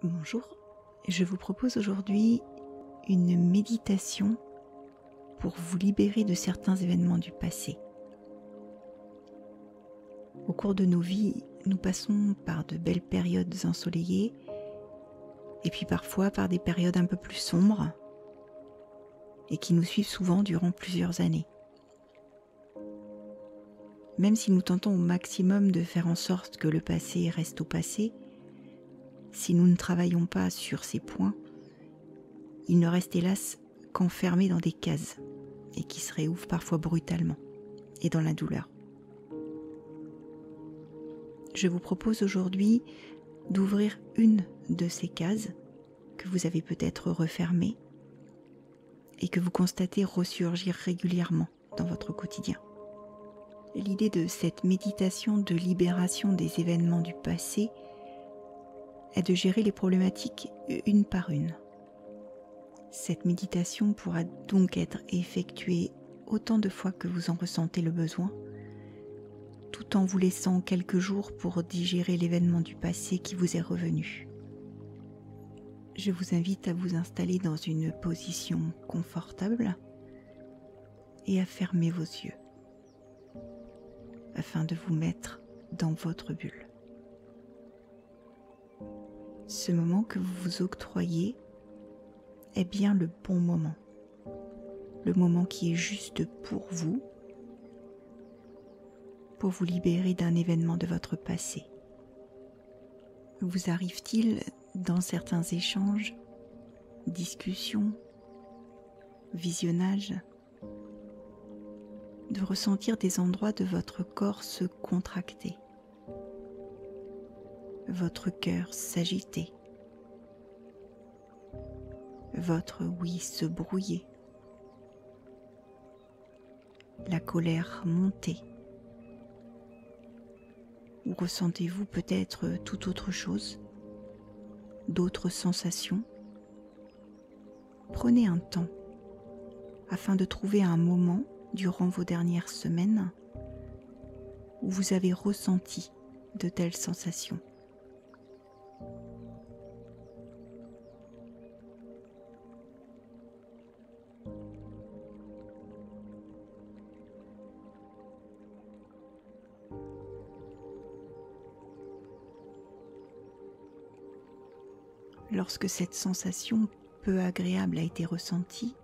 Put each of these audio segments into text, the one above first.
Bonjour, je vous propose aujourd'hui une méditation pour vous libérer de certains événements du passé. Au cours de nos vies, nous passons par de belles périodes ensoleillées et puis parfois par des périodes un peu plus sombres et qui nous suivent souvent durant plusieurs années. Même si nous tentons au maximum de faire en sorte que le passé reste au passé, si nous ne travaillons pas sur ces points, il ne reste hélas qu'enfermé dans des cases et qui se réouvrent parfois brutalement et dans la douleur. Je vous propose aujourd'hui d'ouvrir une de ces cases que vous avez peut-être refermées et que vous constatez ressurgir régulièrement dans votre quotidien. L'idée de cette méditation de libération des événements du passé est de gérer les problématiques une par une. Cette méditation pourra donc être effectuée autant de fois que vous en ressentez le besoin, tout en vous laissant quelques jours pour digérer l'événement du passé qui vous est revenu. Je vous invite à vous installer dans une position confortable et à fermer vos yeux afin de vous mettre dans votre bulle. Ce moment que vous vous octroyez est bien le bon moment, le moment qui est juste pour vous libérer d'un événement de votre passé. Vous arrive-t-il dans certains échanges, discussions, visionnages, de ressentir des endroits de votre corps se contracter, votre cœur s'agiter, votre oui se brouiller, la colère monter? Ou ressentez-vous peut-être tout autre chose, d'autres sensations? Prenez un temps afin de trouver un moment durant vos dernières semaines où vous avez ressenti de telles sensations. Lorsque cette sensation peu agréable a été ressentie,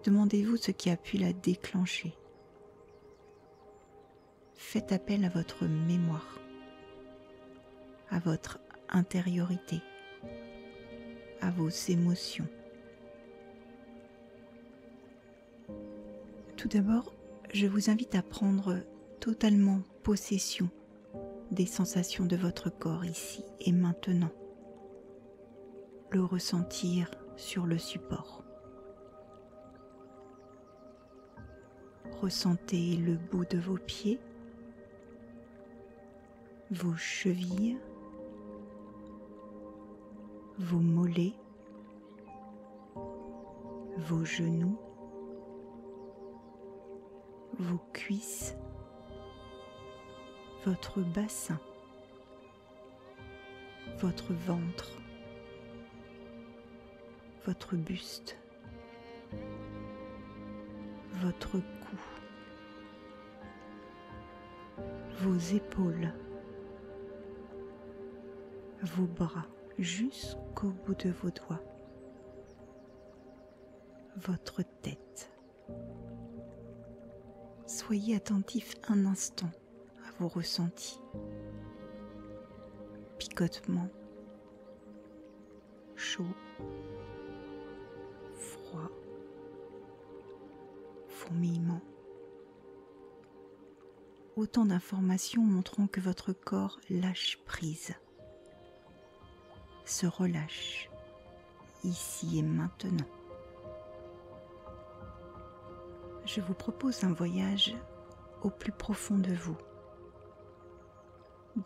demandez-vous ce qui a pu la déclencher. Faites appel à votre mémoire, à votre intériorité, à vos émotions. Tout d'abord, je vous invite à prendre totalement possession des sensations de votre corps ici et maintenant. Le ressentir sur le support. Ressentez le bout de vos pieds, vos chevilles, vos mollets, vos genoux, vos cuisses, votre bassin, votre ventre, votre buste, votre cou, vos épaules, vos bras jusqu'au bout de vos doigts, votre tête. Soyez attentif un instant à vos ressentis. Picotement, chaud, froid, fourmillement. Autant d'informations montrant que votre corps lâche prise, se relâche, ici et maintenant. Je vous propose un voyage au plus profond de vous,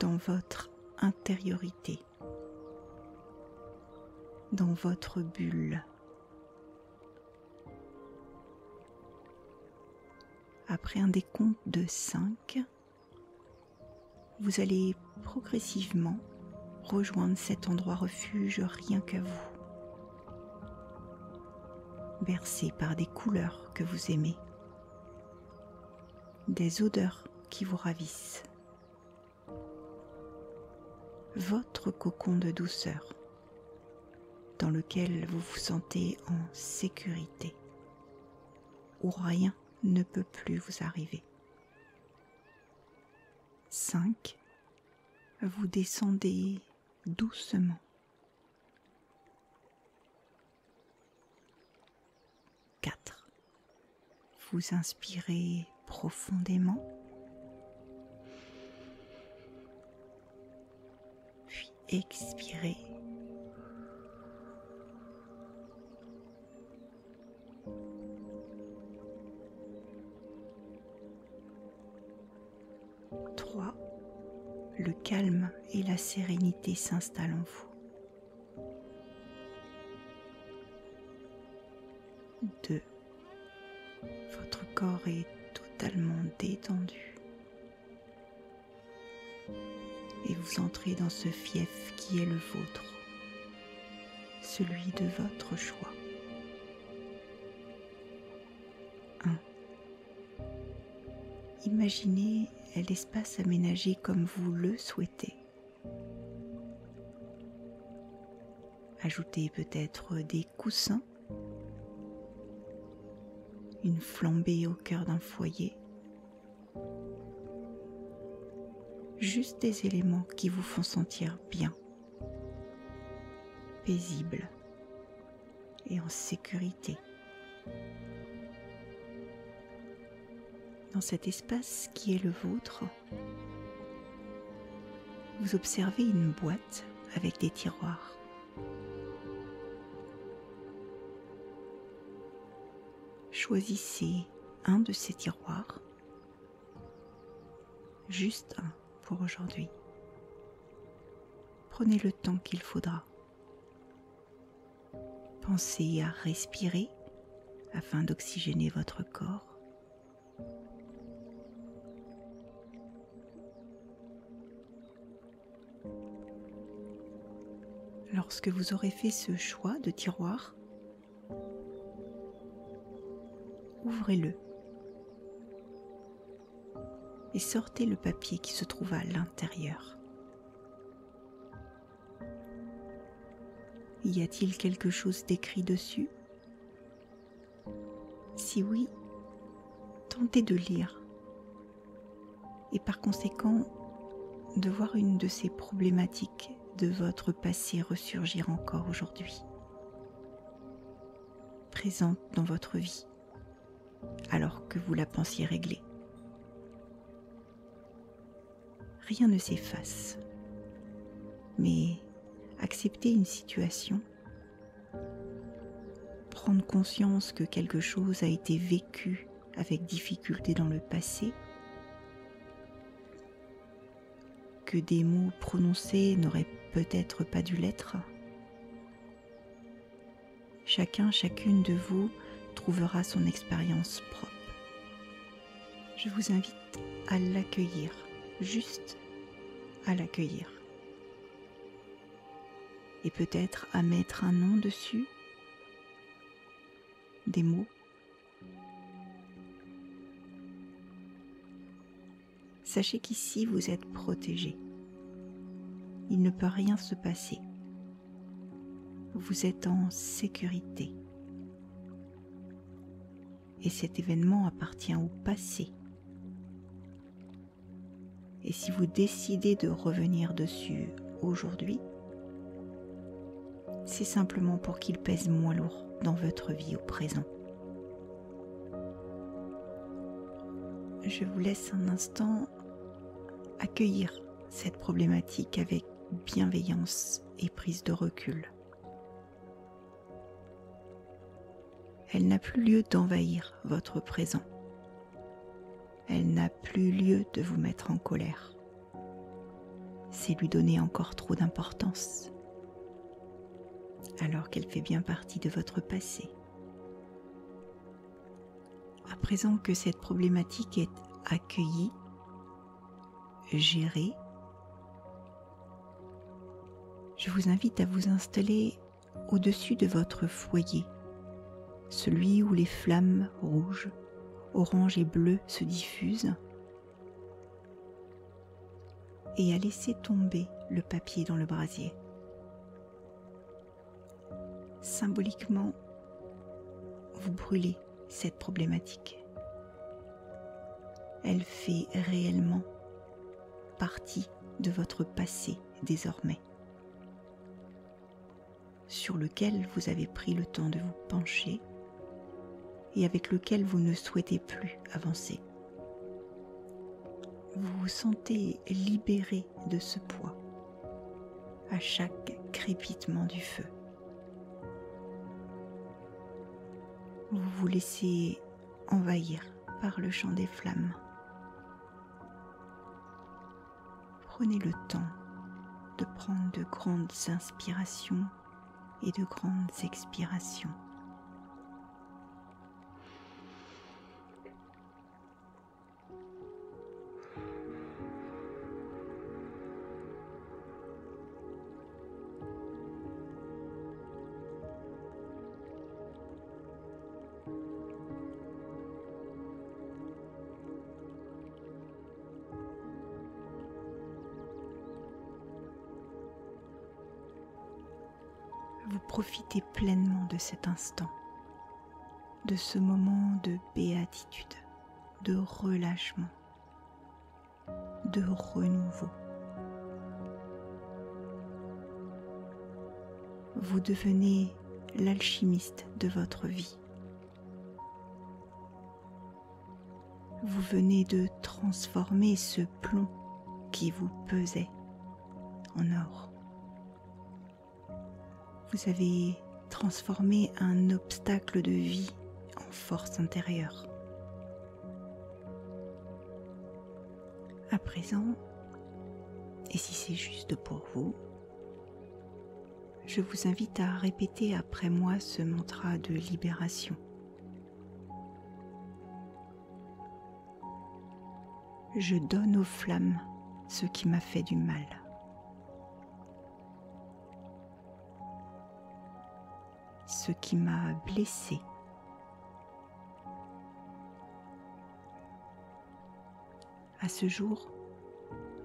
dans votre intériorité, dans votre bulle. Après un décompte de 5, vous allez progressivement rejoindre cet endroit refuge rien qu'à vous, bercé par des couleurs que vous aimez, des odeurs qui vous ravissent, votre cocon de douceur dans lequel vous vous sentez en sécurité, où rien ne peut plus vous arriver. 5. Vous descendez doucement. 4. Vous inspirez profondément. Puis expirez. 3. Le calme et la sérénité s'installent en vous. 2. Votre corps est totalement détendu. Et vous entrez dans ce fief qui est le vôtre, celui de votre choix. 1. Imaginez l'espace aménagé comme vous le souhaitez. Ajoutez peut-être des coussins, une flambée au cœur d'un foyer, juste des éléments qui vous font sentir bien, paisible et en sécurité. Dans cet espace qui est le vôtre, vous observez une boîte avec des tiroirs. Choisissez un de ces tiroirs, juste un pour aujourd'hui. Prenez le temps qu'il faudra. Pensez à respirer afin d'oxygéner votre corps. Lorsque vous aurez fait ce choix de tiroir, ouvrez-le et sortez le papier qui se trouve à l'intérieur. Y a-t-il quelque chose d'écrit dessus? Si oui, tentez de lire et par conséquent de voir une de ces problématiques de votre passé ressurgir encore aujourd'hui, présente dans votre vie, alors que vous la pensiez réglée. Rien ne s'efface, mais accepter une situation, prendre conscience que quelque chose a été vécu avec difficulté dans le passé, que des mots prononcés n'auraient peut-être pas dû l'être. Chacune de vous trouvera son expérience propre. Je vous invite à l'accueillir, juste à l'accueillir. Et peut-être à mettre un nom dessus, des mots. Sachez qu'ici vous êtes protégé. Il ne peut rien se passer. Vous êtes en sécurité. Et cet événement appartient au passé. Et si vous décidez de revenir dessus aujourd'hui, c'est simplement pour qu'il pèse moins lourd dans votre vie au présent. Je vous laisse un instant accueillir cette problématique avec bienveillance et prise de recul. Elle n'a plus lieu d'envahir votre présent. Elle n'a plus lieu de vous mettre en colère. C'est lui donner encore trop d'importance, alors qu'elle fait bien partie de votre passé. À présent que cette problématique est accueillie, gérée, Je vous invite à vous installer au-dessus de votre foyer, celui où les flammes rouges, oranges et bleues se diffusent, et à laisser tomber le papier dans le brasier. Symboliquement, vous brûlez cette problématique. Elle fait réellement partie de votre passé désormais, sur lequel vous avez pris le temps de vous pencher et avec lequel vous ne souhaitez plus avancer. Vous vous sentez libéré de ce poids à chaque crépitement du feu. Vous vous laissez envahir par le chant des flammes. Prenez le temps de prendre de grandes inspirations et de grandes expirations. Vous profitez pleinement de cet instant, de ce moment de béatitude, de relâchement, de renouveau. Vous devenez l'alchimiste de votre vie. Vous venez de transformer ce plomb qui vous pesait en or. Vous avez transformé un obstacle de vie en force intérieure. À présent, et si c'est juste pour vous, je vous invite à répéter après moi ce mantra de libération. Je donne aux flammes ce qui m'a fait du mal. Ce qui m'a blessé. À ce jour,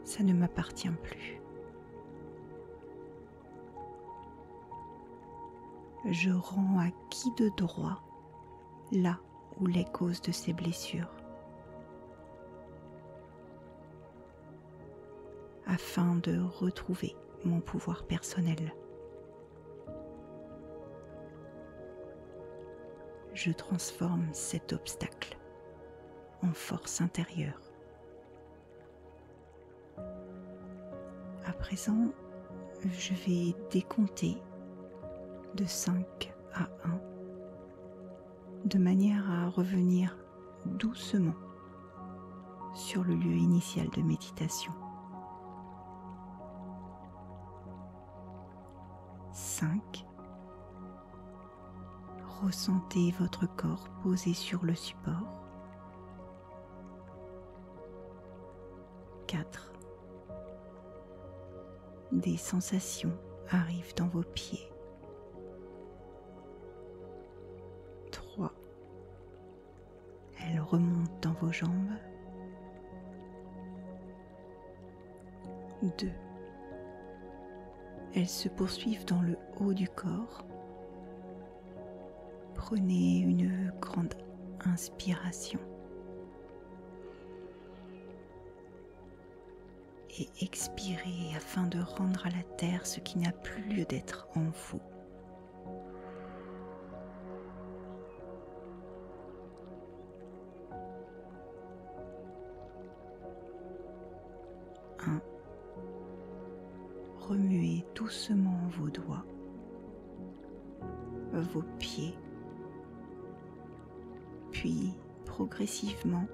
ça ne m'appartient plus. Je rends acquis de droit là où les causes de ces blessures, afin de retrouver mon pouvoir personnel. Je transforme cet obstacle en force intérieure. À présent, je vais décompter de 5 à 1 de manière à revenir doucement sur le lieu initial de méditation. 5. Ressentez votre corps posé sur le support. 4. Des sensations arrivent dans vos pieds. 3. Elles remontent dans vos jambes. 2. Elles se poursuivent dans le haut du corps. Prenez une grande inspiration et expirez afin de rendre à la terre ce qui n'a plus lieu d'être en vous. Remuez doucement vos doigts, vos pieds, puis progressivement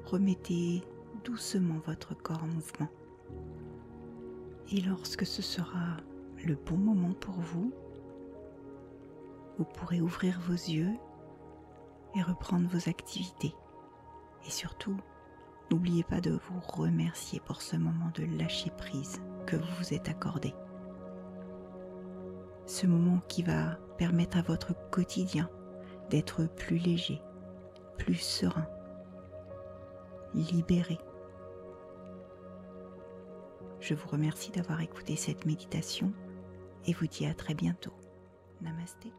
remettez doucement votre corps en mouvement. Et lorsque ce sera le bon moment pour vous, vous pourrez ouvrir vos yeux et reprendre vos activités. Et surtout, n'oubliez pas de vous remercier pour ce moment de lâcher prise que vous vous êtes accordé. ce moment qui va permettre à votre quotidien d'être plus léger, plus serein, libéré. Je vous remercie d'avoir écouté cette méditation et vous dis à très bientôt. Namasté.